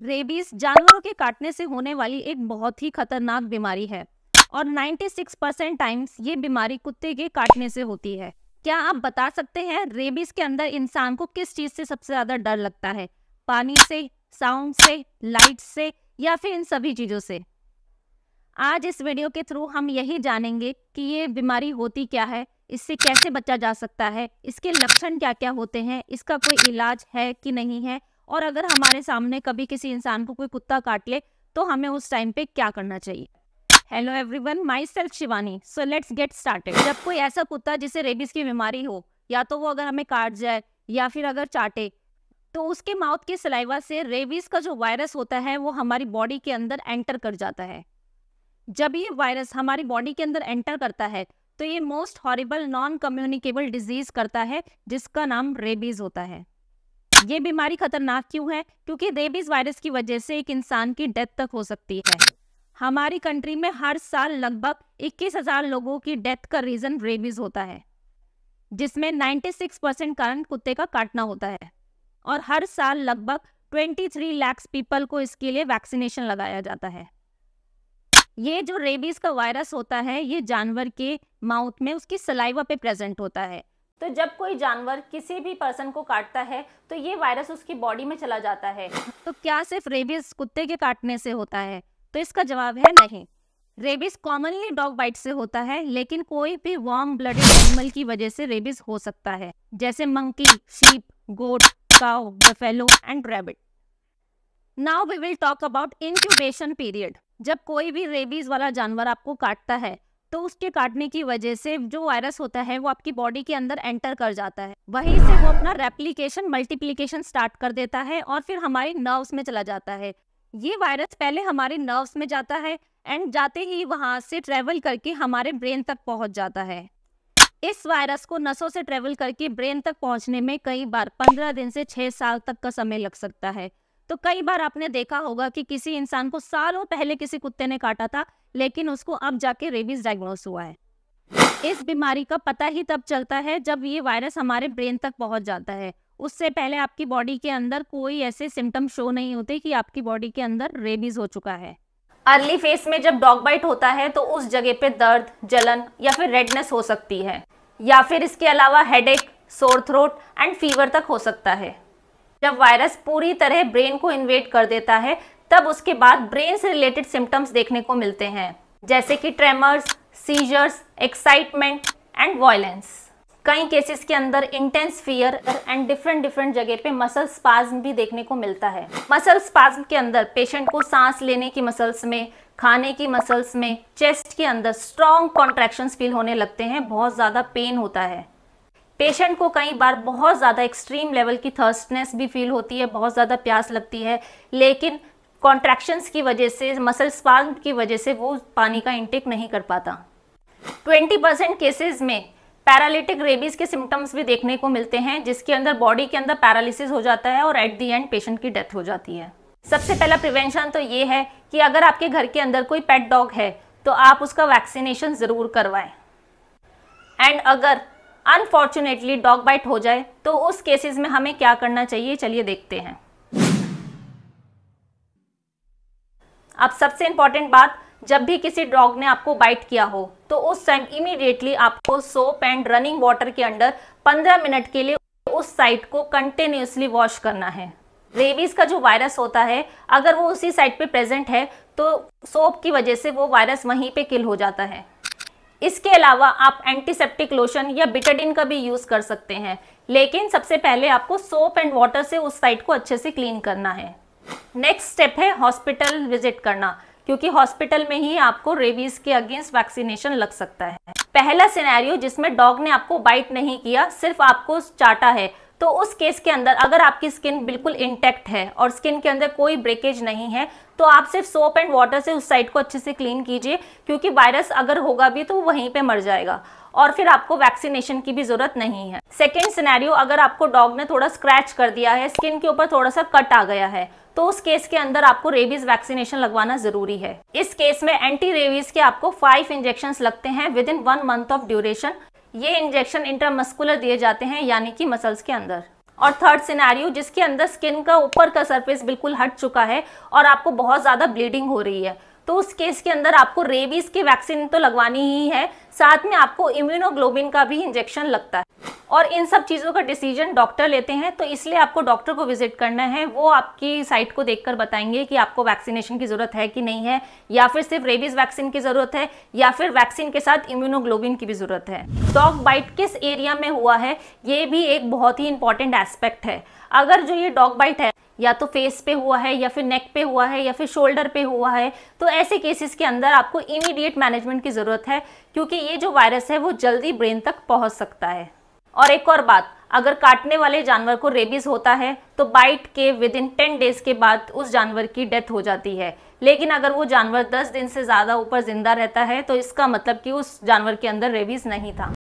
Rabies जानवरों के काटने से होने वाली एक बहुत ही खतरनाक बीमारी है और 96% टाइम्स ये बीमारी कुत्ते के काटने से होती है। क्या आप बता सकते हैं रेबीज के अंदर इंसान को किस चीज से सबसे ज्यादा डर लगता है? पानी से, साउंड से, लाइट से या फिर इन सभी चीजों से? आज इस वीडियो के थ्रू हम यही जानेंगे कि ये बीमारी होती क्या है, इससे कैसे बचा जा सकता है, इसके लक्षण क्या क्या होते हैं, इसका कोई इलाज है कि नहीं है, और अगर हमारे सामने कभी किसी इंसान को कोई कुत्ता काट ले तो हमें उस टाइम पे क्या करना चाहिए। Hello everyone, my self Shivani. So let's get started. जब कोई ऐसा कुत्ता जिसे रेबीज की बीमारी हो, या तो वो अगर हमें काट जाए या फिर अगर चाटे, तो उसके माउथ के सलाइवा से रेबीज का जो वायरस होता है वो हमारी बॉडी के अंदर एंटर कर जाता है। जब ये वायरस हमारी बॉडी के अंदर एंटर करता है तो ये most horrible non communicable disease करता है जिसका नाम रेबीज होता है। ये बीमारी खतरनाक क्यों है? क्योंकि रेबीज वायरस की वजह से एक इंसान की डेथ तक हो सकती है। हमारी कंट्री में हर साल लगभग 21,000 लोगों की डेथ का रीजन रेबीज होता है, जिसमें 96% कारण कुत्ते का काटना होता है, और हर साल लगभग 23 लाख पीपल को इसके लिए वैक्सीनेशन लगाया जाता है। ये जो रेबीज का वायरस होता है ये जानवर के माउथ में उसकी सलाइवा पे प्रेजेंट होता है। तो जब कोई जानवर किसी भी पर्सन को काटता है तो ये वायरस उसकी बॉडी में चला जाता है। तो क्या सिर्फ रेबीज कुत्ते के काटने से होता है? तो इसका जवाब है नहीं। रेबीज कॉमनली डॉग बाइट से होता है, लेकिन कोई भी वार्म ब्लडेड एनिमल की वजह से रेबीज हो सकता है, जैसे monkey, sheep, goat, cow, buffalo and rabbit. Now we will talk about incubation period. जब कोई भी रेबीज वाला जानवर आपको काटता है तो उसके काटने की वजह से जो वायरस होता है वो आपकी बॉडी के अंदर एंटर कर जाता है। वहीं से वो अपना रेप्लिकेशन, मल्टीप्लिकेशन स्टार्ट कर देता है और फिर हमारी नर्व्स में चला जाता है। ये वायरस पहले हमारे नर्व्स में जाता है एंड जाते ही वहां से ट्रेवल करके हमारे ब्रेन तक पहुंच जाता है। इस वायरस को नसों से ट्रेवल करके ब्रेन तक पहुंचने में कई बार 15 दिन से 6 साल तक का समय लग सकता है। तो कई बार आपने देखा होगा कि किसी इंसान को सालों पहले किसी कुत्ते ने काटा था, लेकिन उसको अब जाके रेबीज डायग्नोस हुआ है। इस बीमारी का पता ही तब चलता है जब ये वायरस हमारे ब्रेन तक पहुंच जाता है। उससे पहले आपकी बॉडी के अंदर कोई ऐसे सिम्टम शो नहीं होते कि आपकी बॉडी के अंदर रेबीज हो चुका है। अर्ली फेज में जब डॉग बाइट होता है तो उस जगह पे दर्द, जलन या फिर रेडनेस हो सकती है, या फिर इसके अलावा headache, sore throat and fever तक हो सकता है। जब वायरस पूरी तरह ब्रेन को इन्वेड कर देता है तब उसके बाद ब्रेन से रिलेटेड सिम्टम्स देखने को मिलते हैं, जैसे कि tremors, seizures, excitement and violence. कई केसेस के अंदर इंटेंस फियर एंड डिफरेंट जगह पे मसल स्पाज्म भी देखने को मिलता है। मसल स्पाज्म के अंदर पेशेंट को सांस लेने की मसल्स में, खाने की मसल्स में, चेस्ट के अंदर स्ट्रॉन्ग कॉन्ट्रैक्शंस फील होने लगते हैं, बहुत ज़्यादा पेन होता है। पेशेंट को कई बार बहुत ज़्यादा एक्सट्रीम लेवल की थर्स्टनेस भी फील होती है, बहुत ज़्यादा प्यास लगती है, लेकिन कॉन्ट्रैक्शंस की वजह से, मसल स्पाज्म की वजह से वो पानी का इंटेक नहीं कर पाता। 20% केसेस में पैरालिटिक रेबीज के सिम्टम्स भी देखने को मिलते हैं, जिसके अंदर बॉडी के अंदर पैरालिसिस हो जाता है और एट दी एंड पेशेंट की डेथ हो जाती है। सबसे पहला प्रिवेंशन तो ये है कि अगर आपके घर के अंदर कोई पेट डॉग है तो आप उसका वैक्सीनेशन ज़रूर करवाएं। एंड अगर अनफॉर्चुनेटली डॉग बाइट हो जाए तो उस केसेस में हमें क्या करना चाहिए, चलिए देखते हैं। अब सबसे इंपॉर्टेंट बात, जब भी किसी डॉग ने आपको बाइट किया हो तो उस टाइम इमीडिएटली आपको सोप एंड रनिंग वाटर के अंडर 15 मिनट के लिए उस साइट को कंटिन्यूसली वॉश करना है। रेबीज का जो वायरस होता है अगर वो उसी साइट पे प्रेजेंट है तो सोप की वजह से वो वायरस वहीं पे किल हो जाता है। इसके अलावा आप एंटीसेप्टिक लोशन या बिटाडिन का भी यूज़ कर सकते हैं, लेकिन सबसे पहले आपको सोप एंड वाटर से उस साइट को अच्छे से क्लीन करना है। नेक्स्ट स्टेप है हॉस्पिटल विजिट करना, क्योंकि हॉस्पिटल में ही आपको रेबीज के अगेंस्ट वैक्सीनेशन लग सकता है। पहला सिनेरियो जिसमें डॉग ने आपको बाइट नहीं किया, सिर्फ आपको चाटा है, तो उस केस के अंदर अगर आपकी स्किन बिल्कुल इंटैक्ट है और स्किन के अंदर कोई ब्रेकेज नहीं है तो आप सिर्फ सोप एंड वाटर से उस साइड को अच्छे से क्लीन कीजिए, क्योंकि वायरस अगर होगा भी तो वहीं पे मर जाएगा और फिर आपको वैक्सीनेशन की भी जरूरत नहीं है। सेकेंड सिनेरियो, अगर आपको डॉग ने थोड़ा स्क्रैच कर दिया है, स्किन के ऊपर थोड़ा सा कट आ गया है, तो उस केस के अंदर आपको रेबीज वैक्सीनेशन लगवाना जरूरी है। इस केस में एंटी रेबीज के आपको 5 इंजेक्शंस लगते हैं with in 1 month of duration. ये इंजेक्शन इंट्रामस्कुलर दिए जाते हैं, यानी कि मसल्स के अंदर। और थर्ड सिनेरियो जिसके अंदर स्किन का ऊपर का सरफेस बिल्कुल हट चुका है और आपको बहुत ज़्यादा ब्लीडिंग हो रही है, तो उस केस के अंदर आपको रेबीज की वैक्सीन तो लगवानी ही है, साथ में आपको इम्यूनोग्लोबिन का भी इंजेक्शन लगता है। और इन सब चीज़ों का डिसीजन डॉक्टर लेते हैं, तो इसलिए आपको डॉक्टर को विजिट करना है। वो आपकी साइट को देखकर बताएंगे कि आपको वैक्सीनेशन की ज़रूरत है कि नहीं है, या फिर सिर्फ रेबीज वैक्सीन की ज़रूरत है, या फिर वैक्सीन के साथ इम्यूनोग्लोबिन की भी ज़रूरत है। डॉग बाइट किस एरिया में हुआ है, ये भी एक बहुत ही इंपॉर्टेंट एस्पेक्ट है। अगर जो ये डॉग बाइट है या तो फेस पे हुआ है, या फिर नेक पे हुआ है, या फिर शोल्डर पे हुआ है, तो ऐसे केसेस के अंदर आपको इमीडिएट मैनेजमेंट की ज़रूरत है, क्योंकि ये जो वायरस है वो जल्दी ब्रेन तक पहुंच सकता है। और एक और बात, अगर काटने वाले जानवर को रेबीज होता है तो बाइट के विदिन 10 डेज के बाद उस जानवर की डेथ हो जाती है। लेकिन अगर वो जानवर 10 दिन से ज़्यादा ऊपर जिंदा रहता है तो इसका मतलब कि उस जानवर के अंदर रेबीज नहीं था।